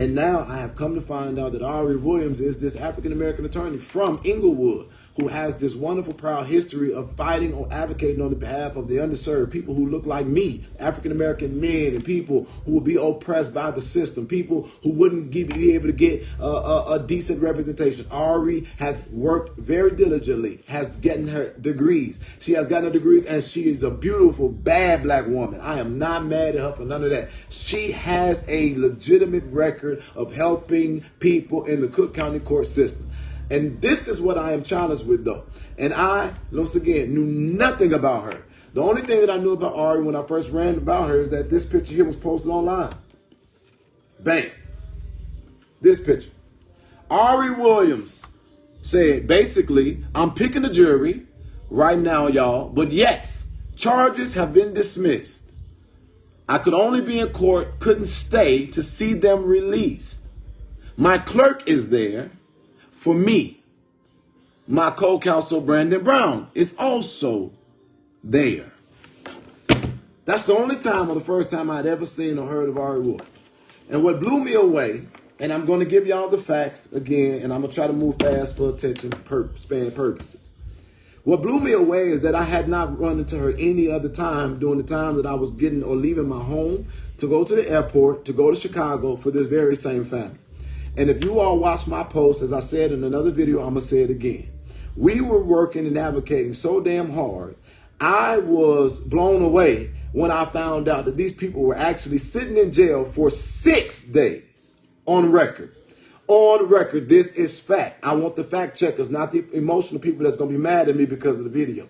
And now I have come to find out that Ari Williams is this African-American attorney from Inglewood who has this wonderful, proud history of fighting or advocating on the behalf of the underserved, people who look like me, African-American men, and people who will be oppressed by the system, people who wouldn't be able to get a decent representation. Ari has worked very diligently, has gotten her degrees. She has gotten her degrees, and she is a beautiful, bad black woman. I am not mad at her for none of that. She has a legitimate record of helping people in the Cook County court system. And this is what I am challenged with, though. And I, once again, knew nothing about her. The only thing that I knew about Ari when I first ran about her is that this picture here was posted online. Bam. This picture. Ari Williams said, basically, I'm picking the jury right now, y'all. But yes, charges have been dismissed. I could only be in court, couldn't stay to see them released. My clerk is there. For me, my co-counsel Brandon Brown is also there. That's the only time or the first time I'd ever seen or heard of Ari Williams. And what blew me away, and I'm going to give y'all the facts again, and I'm going to try to move fast for attention span purposes. What blew me away is that I had not run into her any other time during the time that I was getting or leaving my home to go to the airport, to go to Chicago for this very same family. And if you all watch my post, as I said in another video, I'm going to say it again. We were working and advocating so damn hard. I was blown away when I found out that these people were actually sitting in jail for 6 days on record. On record, this is fact. I want the fact checkers, not the emotional people that's going to be mad at me because of the video.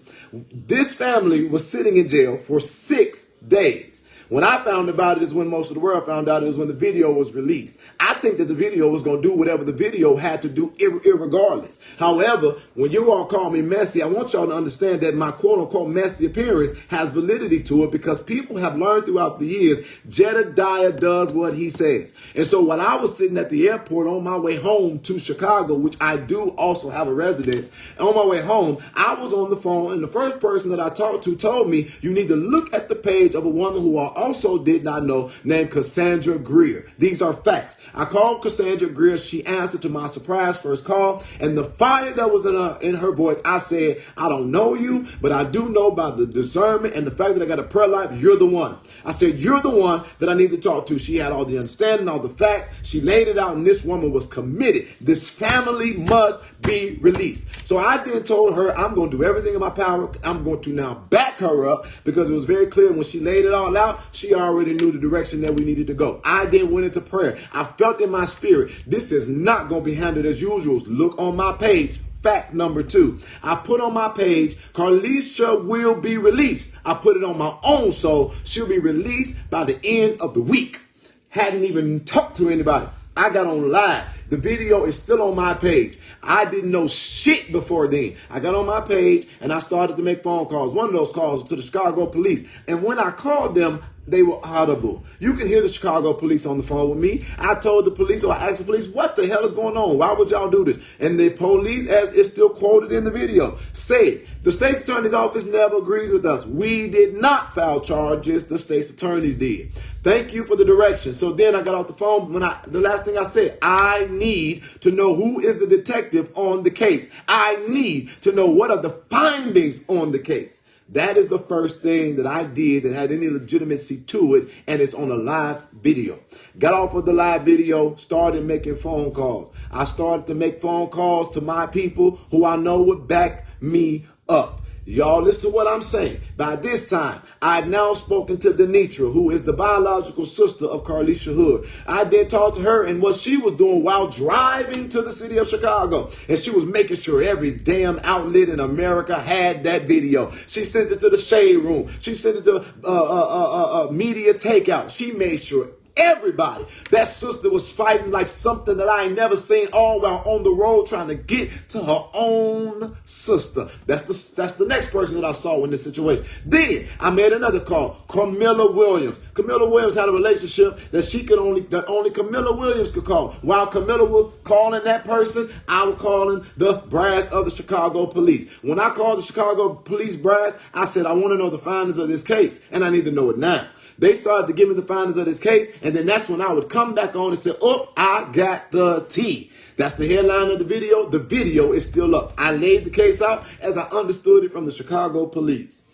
This family was sitting in jail for 6 days. When I found about it is when most of the world found out, it is when the video was released. I think that the video was going to do whatever the video had to do irregardless. However, when you all call me messy, I want y'all to understand that my quote-unquote messy appearance has validity to it because people have learned throughout the years, Jedidiah does what he says. And so when I was sitting at the airport on my way home to Chicago, which I do also have a residence, on my way home, I was on the phone, and the first person that I talked to told me, you need to look at the page of a woman who I also did not know, named Cassandra Greer. These are facts. I called Cassandra Greer. She answered to my surprise first call, and the fire that was in her voice, I said, I don't know you, but I do know about the discernment and the fact that I got a prayer life. You're the one. I said, you're the one that I need to talk to. She had all the understanding, all the facts. She laid it out, and this woman was committed. This family must be released. So I then told her, I'm going to do everything in my power. I'm going to now back her up because it was very clear when she laid it all out, she already knew the direction that we needed to go. I then went into prayer. I felt in my spirit, this is not going to be handled as usual. Look on my page. Fact number 2, I put on my page, Carlisha will be released. I put it on my own, so she'll be released by the end of the week. Hadn't even talked to anybody. I got on live. The video is still on my page. I didn't know shit before then. I got on my page and I started to make phone calls. One of those calls was to the Chicago police. And when I called them, they were audible. You can hear the Chicago police on the phone with me. I told the police, or I asked the police, what the hell is going on? Why would y'all do this? And the police, as it's still quoted in the video, said, the state's attorney's office never agrees with us. We did not file charges. The state's attorneys did. Thank you for the direction. So then I got off the phone. The last thing I said, I need to know who is the detective on the case. I need to know what are the findings on the case. That is the first thing that I did that had any legitimacy to it, and it's on a live video. Got off of the live video, started making phone calls. I started to make phone calls to my people who I know would back me up. Y'all listen to what I'm saying. By this time, I had now spoken to Denitra, who is the biological sister of Carlisha Hood. I then talked to her and what she was doing while driving to the city of Chicago. And she was making sure every damn outlet in America had that video. She sent it to the Shade Room. She sent it to Media Takeout. She made sure everybody. That sister was fighting like something that I ain't never seen, all while on the road trying to get to her own sister. That's the next person that I saw in this situation. Then I made another call, Carlisha Williams. Camilla Williams had a relationship that only Camilla Williams could call. While Camilla was calling that person, I was calling the brass of the Chicago police. When I called the Chicago police brass, I said, I want to know the findings of this case, and I need to know it now. They started to give me the findings of this case, and then that's when I would come back on and say, oh, I got the tea. That's the headline of the video. The video is still up. I laid the case out as I understood it from the Chicago police.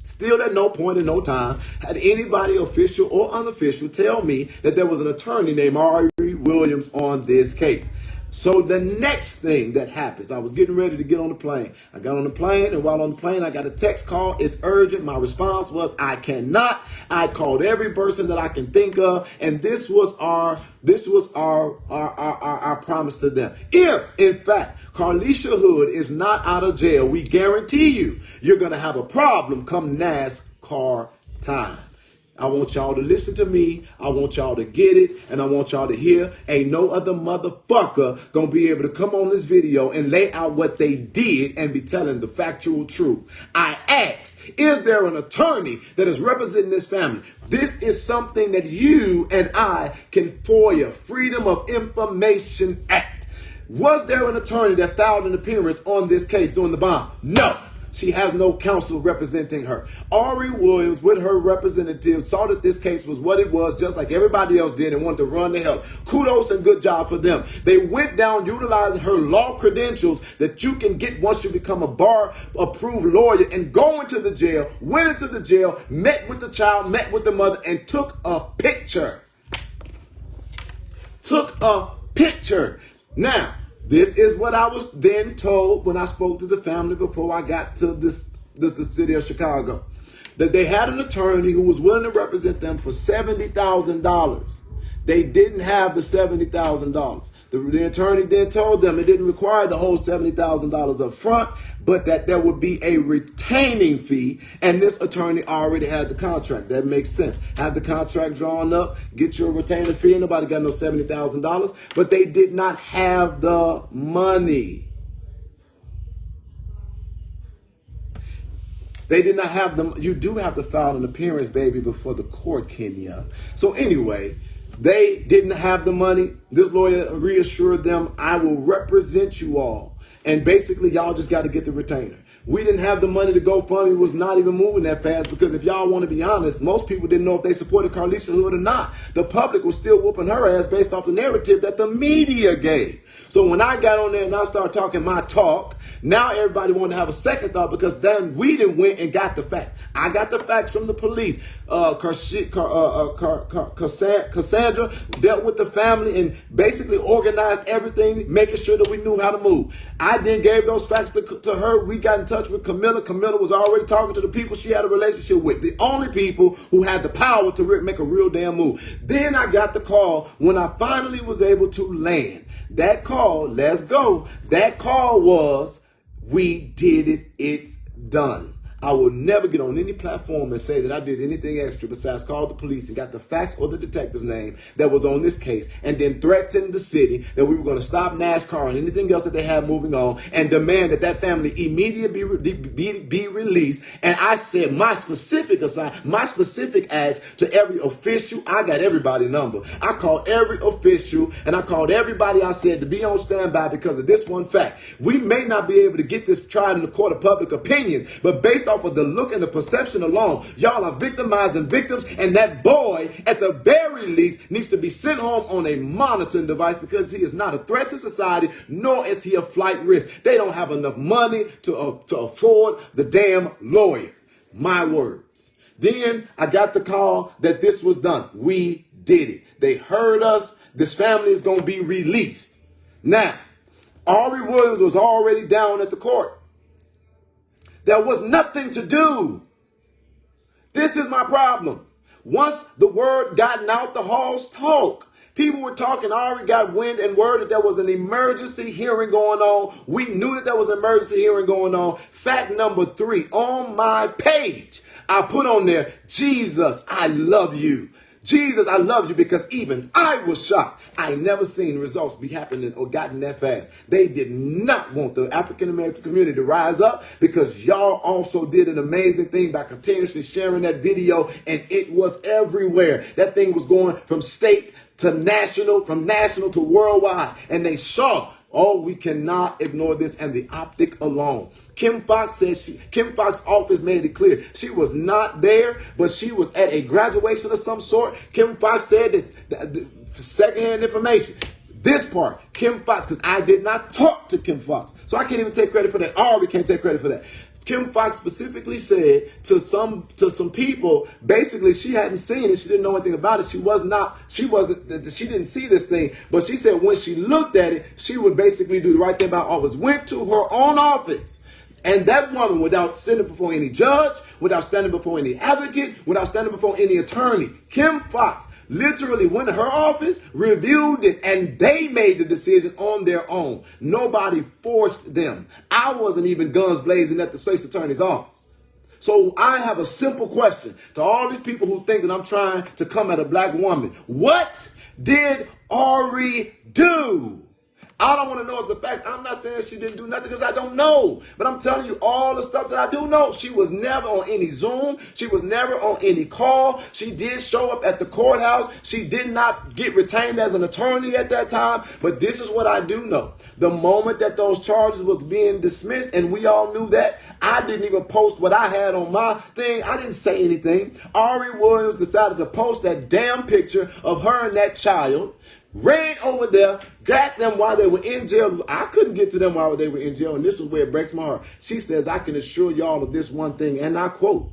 Still at no point in no time had anybody official or unofficial tell me that there was an attorney named Ari Williams on this case. So the next thing that happens, I was getting ready to get on the plane. I got on the plane, and while on the plane, I got a text call. It's urgent. My response was, I cannot. I called every person that I can think of, and this was our promise to them. If, in fact, Carlisha Hood is not out of jail, we guarantee you're going to have a problem come NASCAR time. I want y'all to listen to me. I want y'all to get it. And I want y'all to hear. Ain't no other motherfucker gonna be able to come on this video and lay out what they did and be telling the factual truth. I asked, is there an attorney that is representing this family? This is something that you and I can FOIA, Freedom of Information Act. Was there an attorney that filed an appearance on this case during the bond? No. She has no counsel representing her. Ari Williams, with her representative, saw that this case was what it was, just like everybody else did, and wanted to run the hell. Kudos and good job for them. They went down utilizing her law credentials that you can get once you become a bar-approved lawyer, and go into the jail, went into the jail, met with the child, met with the mother, and took a picture. Took a picture. Now, this is what I was then told when I spoke to the family before I got to the city of Chicago. That they had an attorney who was willing to represent them for $70,000. They didn't have the $70,000. The attorney then told them it didn't require the whole $70,000 up front, but that there would be a retaining fee, and this attorney already had the contract. That makes sense. Have the contract drawn up, get your retainer fee, and nobody got no $70,000, but they did not have the money. They did not have them. You do have to file an appearance, baby, before the court, Kenya. So anyway, they didn't have the money. This lawyer reassured them, I will represent you all. And basically, y'all just got to get the retainer. We didn't have the money to go fund. It was not even moving that fast because if y'all want to be honest, most people didn't know if they supported Carlisha Hood or not. The public was still whooping her ass based off the narrative that the media gave. So when I got on there and I started talking my talk, now everybody wanted to have a second thought because then we done went and got the facts. I got the facts from the police. Cassandra dealt with the family and basically organized everything, making sure that we knew how to move. I then gave those facts to her. We got in touch with Camilla. Camilla was already talking to the people she had a relationship with, the only people who had the power to make a real damn move. Then I got the call when I finally was able to land. That call, let's go. That call was, we did it, it's done. I will never get on any platform and say that I did anything extra besides call the police and got the facts or the detective's name that was on this case and then threatened the city that we were going to stop NASCAR and anything else that they had moving on and demand that that family immediately be released. And I said my specific acts to every official. I got everybody's number. I called every official and I called everybody I said to be on standby because of this one fact. We may not be able to get this tried in the court of public opinions, but based off of the look and the perception alone, y'all are victimizing victims, and that boy, at the very least, needs to be sent home on a monitoring device because he is not a threat to society, nor is he a flight risk. They don't have enough money to afford the damn lawyer. My words. Then I got the call that this was done. We did it. They heard us. This family is going to be released. Now, Ari Williams was already down at the court. There was nothing to do. This is my problem. Once the word gotten out, the halls talk. People were talking. I already got wind and word that there was an emergency hearing going on. We knew that there was an emergency hearing going on. Fact number 3, on my page, I put on there, Jesus, I love you. Jesus, I love you, because even I was shocked. I ain't never seen results be happening or gotten that fast. They did not want the African American community to rise up, because y'all also did an amazing thing by continuously sharing that video, and it was everywhere. That thing was going from state to national, from national to worldwide, and they saw, oh, we cannot ignore this, and the optic alone. Kim Fox said Kim Fox's office made it clear she was not there, but she was at a graduation of some sort. Kim Fox said that the secondhand information. This part, Kim Fox, because I did not talk to Kim Fox, so I can't even take credit for that. Ari can't take credit for that. Kim Fox specifically said to some people, basically she hadn't seen it, she didn't know anything about it. She didn't see this thing, but she said when she looked at it, she would basically do the right thing by office. Went to her own office. And that woman, without standing before any judge, without standing before any advocate, without standing before any attorney, Kim Fox literally went to her office, reviewed it, and they made the decision on their own. Nobody forced them. I wasn't even guns blazing at the state's attorney's office. So I have a simple question to all these people who think that I'm trying to come at a black woman. What did Ari do? I don't want to know if the facts. I'm not saying she didn't do nothing because I don't know. But I'm telling you all the stuff that I do know. She was never on any Zoom. She was never on any call. She did show up at the courthouse. She did not get retained as an attorney at that time. But this is what I do know. The moment that those charges was being dismissed, and we all knew that, I didn't even post what I had on my thing. I didn't say anything. Ari Williams decided to post that damn picture of her and that child. Ran over there, got them while they were in jail. I couldn't get to them while they were in jail, and this is where it breaks my heart. She says, I can assure y'all of this one thing, and I quote.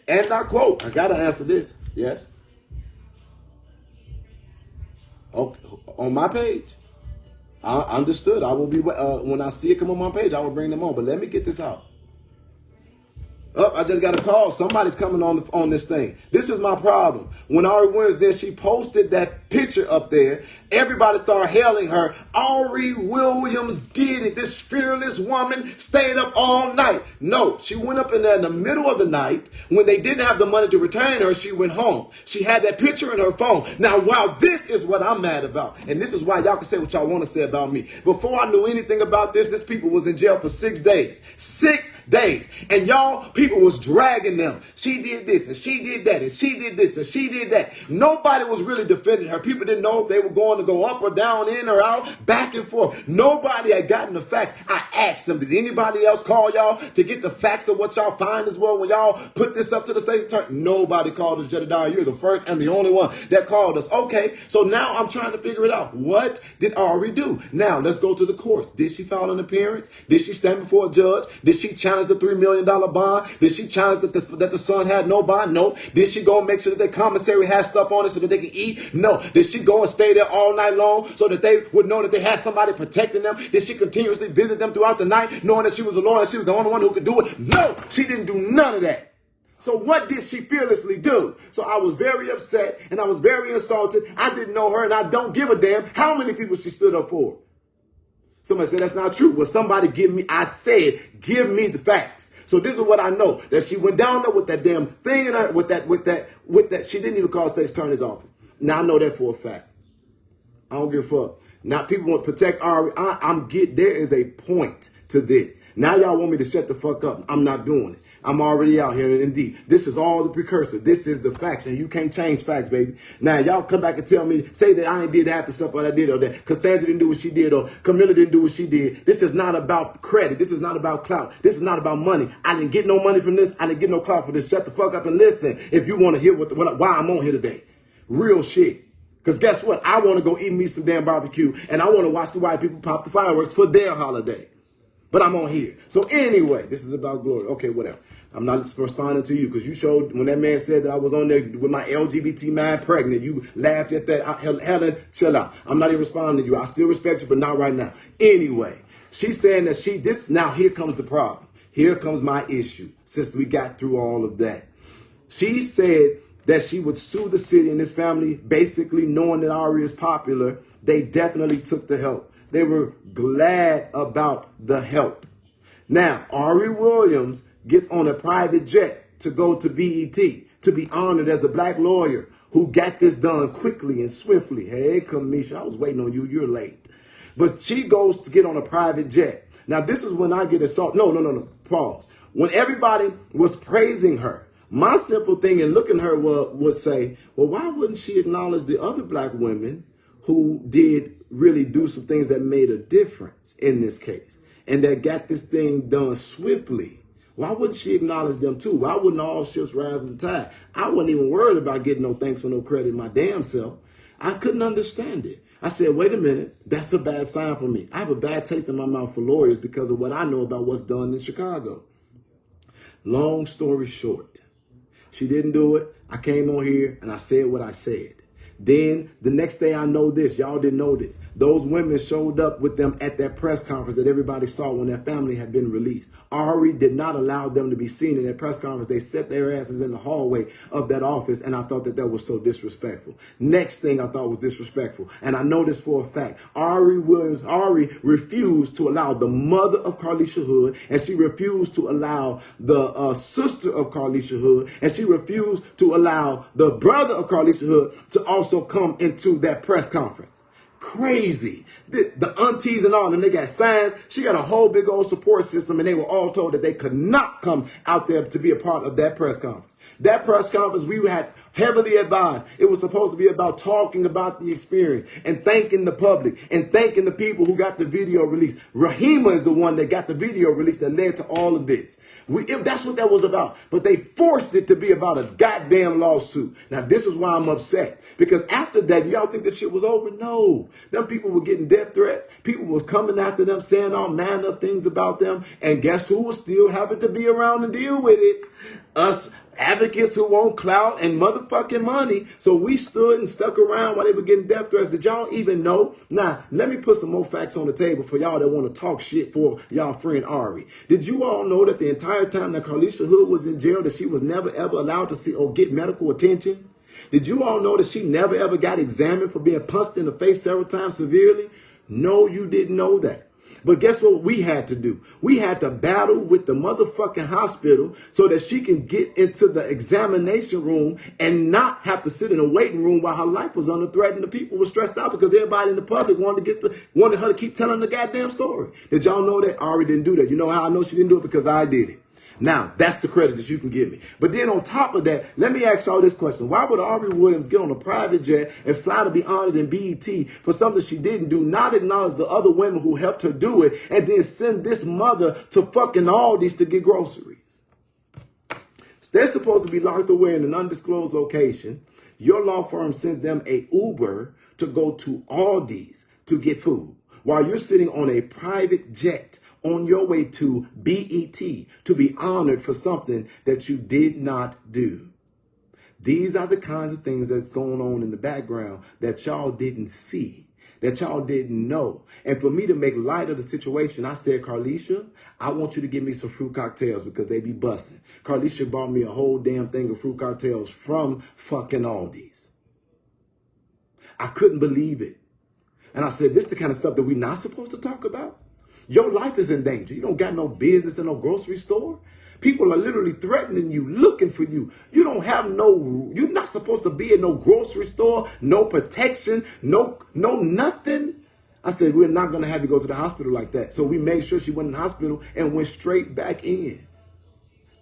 I got to answer this. Yes? Okay. On my page? I understood. I will be, when I see it come on my page, I will bring them on. But let me get this out. I just got a call. Somebody's coming on this thing. This is my problem. When Ari Williams, then she posted that picture up there, everybody started hailing her. Ari Williams did it. This fearless woman stayed up all night. No, she went up in there in the middle of the night. When they didn't have the money to retain her, she went home. She had that picture in her phone. Now, while this is what I'm mad about, and this is why y'all can say what y'all want to say about me. Before I knew anything about this people was in jail for 6 days. 6 days. And y'all, people was dragging them. She did this and she did that and she did this and she did that. Nobody was really defending her. People didn't know if they were going to go up or down, in or out, back and forth. Nobody had gotten the facts. I asked them, did anybody else call y'all to get the facts of what y'all find as well when y'all put this up to the state's attorney? Nobody called us, Jedidiah. You're the first and the only one that called us. Okay, so now I'm trying to figure it out. What did Ari do? Now, let's go to the courts. Did she file an appearance? Did she stand before a judge? Did she challenge the $3 million bond? Did she challenge that the son had no bond? No. Did she go and make sure that their commissary had stuff on it so that they could eat? No. Did she go and stay there all night long so that they would know that they had somebody protecting them? Did she continuously visit them throughout the night knowing that she was a lawyer and she was the only one who could do it? No. She didn't do none of that. So what did she fearlessly do? So I was very upset and I was very insulted. I didn't know her and I don't give a damn how many people she stood up for. Somebody said that's not true. Well, somebody give me the facts. So this is what I know, that she went down there with that damn thing in her, with that. She didn't even call the state's attorney's office. Now I know that for a fact. I don't give a fuck. Now people want to protect Ari. There is a point to this. Now y'all want me to shut the fuck up. I'm not doing it. I'm already out here, and indeed, this is all the precursor. This is the facts, and you can't change facts, baby. Now, y'all come back and tell me, say that I ain't did half the stuff what I did, or that Cassandra didn't do what she did, or Camilla didn't do what she did. This is not about credit. This is not about clout. This is not about money. I didn't get no money from this. I didn't get no clout for this. Shut the fuck up and listen if you want to hear why I'm on here today. Real shit. Because guess what? I want to go eat me some damn barbecue, and I want to watch the white people pop the fireworks for their holiday. But I'm on here. So anyway, this is about glory. Okay, whatever. I'm not responding to you because you showed when that man said that I was on there with my LGBT man pregnant. You laughed at that. Helen, chill out. I'm not even responding to you. I still respect you, but not right now. Anyway, she's saying that now here comes the problem. Here comes my issue since we got through all of that. She said that she would sue the city and his family, basically knowing that Ari is popular. They definitely took the help. They were glad about the help. Now, Ari Williams gets on a private jet to go to BET. to be honored as a black lawyer who got this done quickly and swiftly. Hey, Carlisha, I was waiting on you. You're late. But she goes to get on a private jet. Now, this is when I get assaulted. No. Pause. When everybody was praising her, my simple thing in looking at her would say, well, why wouldn't she acknowledge the other black women who did really do some things that made a difference in this case and that got this thing done swiftly? Why wouldn't she acknowledge them too? Why wouldn't all ships rise with the tide? I wasn't even worried about getting no thanks or no credit my damn self. I couldn't understand it. I said, wait a minute, that's a bad sign for me. I have a bad taste in my mouth for lawyers because of what I know about what's done in Chicago. Long story short, she didn't do it. I came on here and I said what I said. Then the next day I know this, y'all didn't know this. Those women showed up with them at that press conference that everybody saw when their family had been released. Ari did not allow them to be seen in that press conference. They set their asses in the hallway of that office, and I thought that was so disrespectful. Next thing I thought was disrespectful, and I know this for a fact. Ari Williams, refused to allow the mother of Carlisha Hood, and she refused to allow the sister of Carlisha Hood, and she refused to allow the brother of Carlisha Hood to also come into that press conference. Crazy. The aunties and all, and they got signs. She got a whole big old support system, and they were all told that they could not come out there to be a part of that press conference. That press conference, we had heavily advised. It was supposed to be about talking about the experience and thanking the public and thanking the people who got the video released. Rahima is the one that got the video released that led to all of this. That's what that was about. But they forced it to be about a goddamn lawsuit. Now, this is why I'm upset. Because after that, y'all think this shit was over? No. Them people were getting death threats. People was coming after them, saying all manner of things about them. And guess who was still having to be around and deal with it? Us advocates who want clout and motherfucking money. So we stood and stuck around while they were getting death threats. Did y'all even know? Now, let me put some more facts on the table for y'all that want to talk shit for y'all friend Ari. Did you all know that the entire time that Carlisha Hood was in jail that she was never ever allowed to see or get medical attention? Did you all know that she never ever got examined for being punched in the face several times severely? No, you didn't know that. But guess what we had to do? We had to battle with the motherfucking hospital so that she can get into the examination room and not have to sit in a waiting room while her life was under threat and the people were stressed out because everybody in the public wanted her to keep telling the goddamn story. Did y'all know that Ari didn't do that? You know how I know she didn't do it? Because I did it. Now, that's the credit that you can give me. But then on top of that, let me ask y'all this question. Why would Ari Williams get on a private jet and fly to be honored in BET for something she didn't do, not acknowledge the other women who helped her do it, and then send this mother to fucking Aldi's to get groceries? They're supposed to be locked away in an undisclosed location. Your law firm sends them a Uber to go to Aldi's to get food while you're sitting on a private jet on your way to BET to be honored for something that you did not do. These are the kinds of things that's going on in the background that y'all didn't see, that y'all didn't know. And for me to make light of the situation, I said, Carlisha, I want you to give me some fruit cocktails because they be busting. Carlisha bought me a whole damn thing of fruit cocktails from fucking Aldi's. I couldn't believe it. And I said, this is the kind of stuff that we're not supposed to talk about. Your life is in danger. You don't got no business in no grocery store. People are literally threatening you, looking for you. You don't have you're not supposed to be in no grocery store, no protection, no nothing. I said, we're not going to have you go to the hospital like that. So we made sure she went in the hospital and went straight back in.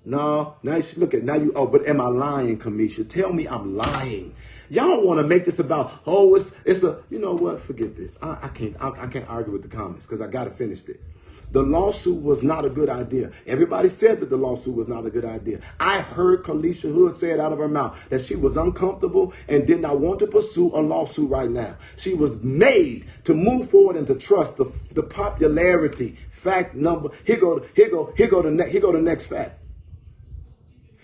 No, now you look at, but am I lying, Kamisha? Tell me I'm lying. Y'all want to make this about, you know what? Forget this. I can't argue with the comments because I got to finish this. The lawsuit was not a good idea. Everybody said that the lawsuit was not a good idea. I heard Carlisha Hood say it out of her mouth that she was uncomfortable and did not want to pursue a lawsuit right now. She was made to move forward and to trust the popularity. Fact number. Here go the next fact.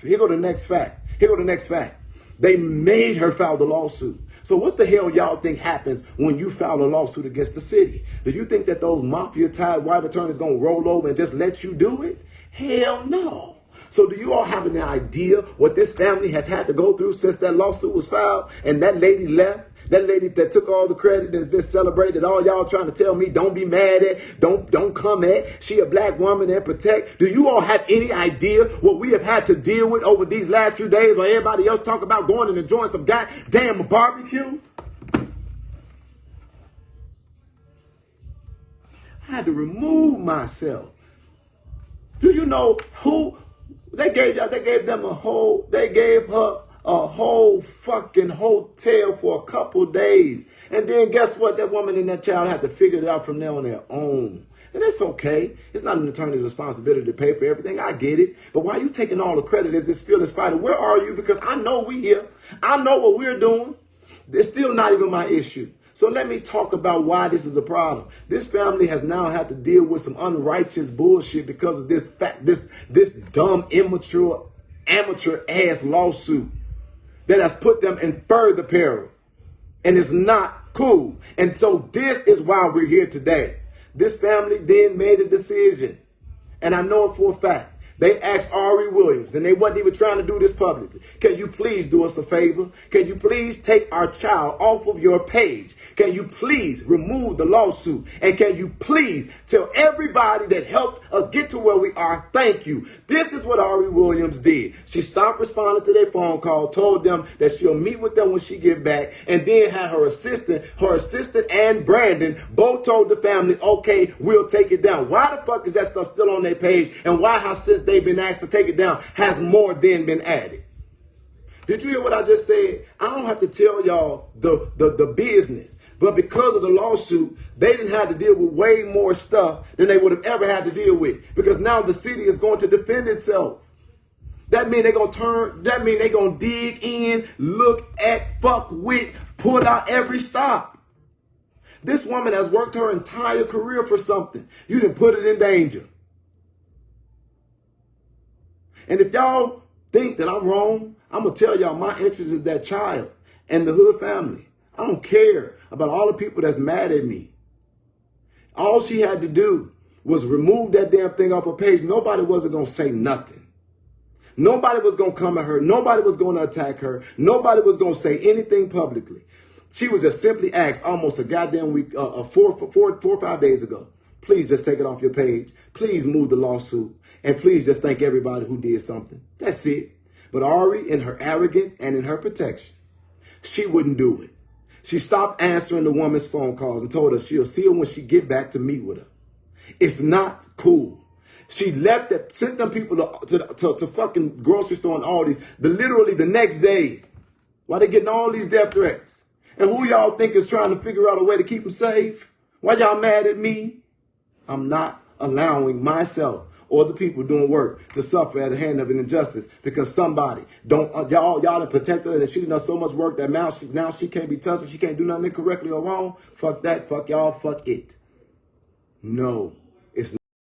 Here go the next fact. They made her file the lawsuit. So what the hell y'all think happens when you file a lawsuit against the city? Do you think that those mafia-tied white attorneys going to roll over and just let you do it? Hell no. So do you all have an idea what this family has had to go through since that lawsuit was filed and that lady left? That lady that took all the credit and has been celebrated. All y'all trying to tell me don't be mad at, don't come at. She a black woman and protect. Do you all have any idea what we have had to deal with over these last few days while everybody else talk about going and enjoying some goddamn barbecue? I had to remove myself. Do you know who they gave her a whole fucking hotel for a couple days. And then guess what? That woman and that child had to figure it out from there on their own. And it's okay. It's not an attorney's responsibility to pay for everything. I get it. But why are you taking all the credit as this fearless fighter? Where are you? Because I know we here. I know what we're doing. It's still not even my issue. So let me talk about why this is a problem. This family has now had to deal with some unrighteous bullshit because of this dumb, immature, amateur ass lawsuit that has put them in further peril. And it's not cool. And so this is why we're here today. This family then made a decision. And I know it for a fact. They asked Ari Williams, and they wasn't even trying to do this publicly. Can you please do us a favor? Can you please take our child off of your page? Can you please remove the lawsuit? And can you please tell everybody that helped us get to where we are, thank you. This is what Ari Williams did. She stopped responding to their phone call, told them that she'll meet with them when she get back, and then had her assistant and Brandon both told the family, okay, we'll take it down. Why the fuck is that stuff still on their page? And why has since they've been asked to take it down has more than been added? Did you hear what I just said? I don't have to tell y'all the business. But because of the lawsuit, they didn't have to deal with way more stuff than they would have ever had to deal with. Because now the city is going to defend itself. That means they're going to dig in, look at, fuck with, pull out every stop. This woman has worked her entire career for something. You didn't put it in danger. And if y'all think that I'm wrong, I'm going to tell y'all my interest is that child and the Hood family. I don't care about all the people that's mad at me. All she had to do was remove that damn thing off her page. Nobody wasn't going to say nothing. Nobody was going to come at her. Nobody was going to attack her. Nobody was going to say anything publicly. She was just simply asked almost a goddamn week, 4 or 5 days ago, please just take it off your page. Please move the lawsuit. And please just thank everybody who did something. That's it. But Ari, in her arrogance and in her protection, she wouldn't do it. She stopped answering the woman's phone calls and told her she'll see her when she get back to meet with her. It's not cool. She sent them people to fucking grocery store and all these, literally the next day, while they getting all these death threats. And who y'all think is trying to figure out a way to keep them safe? Why y'all mad at me? I'm not allowing myself or the people doing work to suffer at the hand of an injustice because somebody y'all have protected her and she done so much work that now she can't be touched. She can't do nothing incorrectly or wrong. Fuck that. Fuck y'all. Fuck it. No.